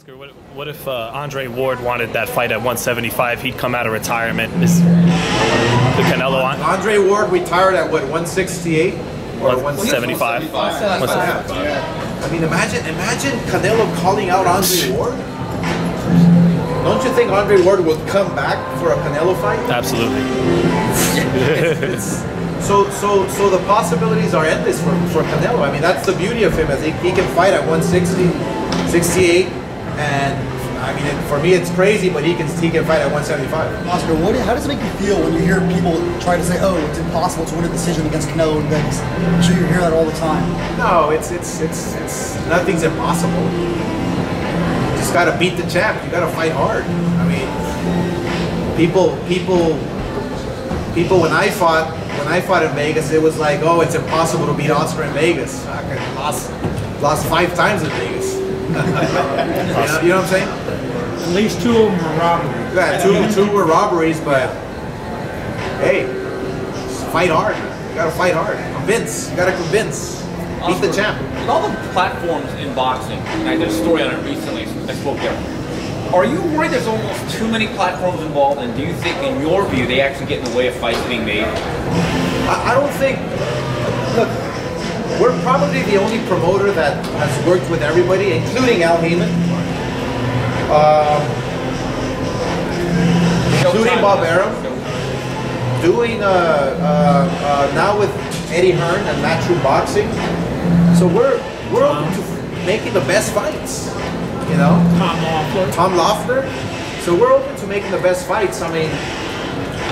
Oscar, what if Andre Ward wanted that fight at 175? He'd come out of retirement. Is the Canelo on? Andre Ward retired at what, 168 or 175? Yeah. I mean, imagine Canelo calling out Andre Ward. Don't you think Andre Ward would come back for a Canelo fight? Absolutely. So the possibilities are endless for Canelo. I mean, that's the beauty of him, as he can fight at 160, 68, and I mean, for me it's crazy, but he can fight at 175. Oscar, how does it make you feel when you hear people try to say, "Oh, it's impossible to win a decision against Canelo in Vegas"? I'm sure you hear that all the time. No, it's nothing's impossible. You just got to beat the champ. You got to fight hard. I mean, people when I fought in Vegas, it was like, oh, it's impossible to beat Oscar in Vegas. I lost 5 times in Vegas. You know what I'm saying? At least 2 of them were robberies. Yeah, two were robberies, but hey, fight hard. You gotta fight hard. Convince. You gotta convince. Beat the champ. With all the platforms in boxing, and I did a story on it recently, I spoke there. Are you worried there's almost too many platforms involved, and do you think, in your view, they actually get in the way of fights being made? I don't think. Look, we're probably the only promoter that has worked with everybody, including Al Heyman, including Bob Arum, doing now with Eddie Hearn and Matchroom Boxing. So we're open to making the best fights. You know, Tom Loeffler. So we're open to making the best fights. I mean,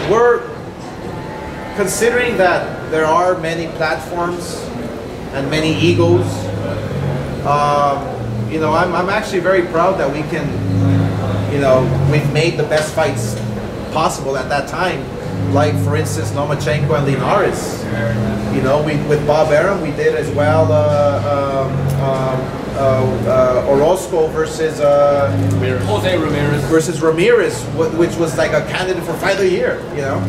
we're considering that there are many platforms and many egos. You know, I'm actually very proud that we can, you know, we've made the best fights possible at that time. Like, for instance, Lomachenko and Linares. You know, with Bob Arum, we did as well. Orozco versus Jose Ramirez versus Ramirez, which was like a candidate for Fight of the Year, you know.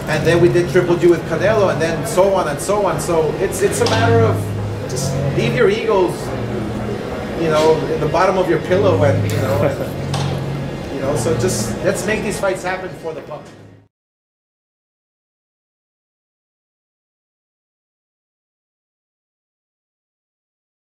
And then we did Triple G with Canelo, and then so on and so on. So it's a matter of just leave your egos, you know, in the bottom of your pillow, and you know, so just let's make these fights happen for the public.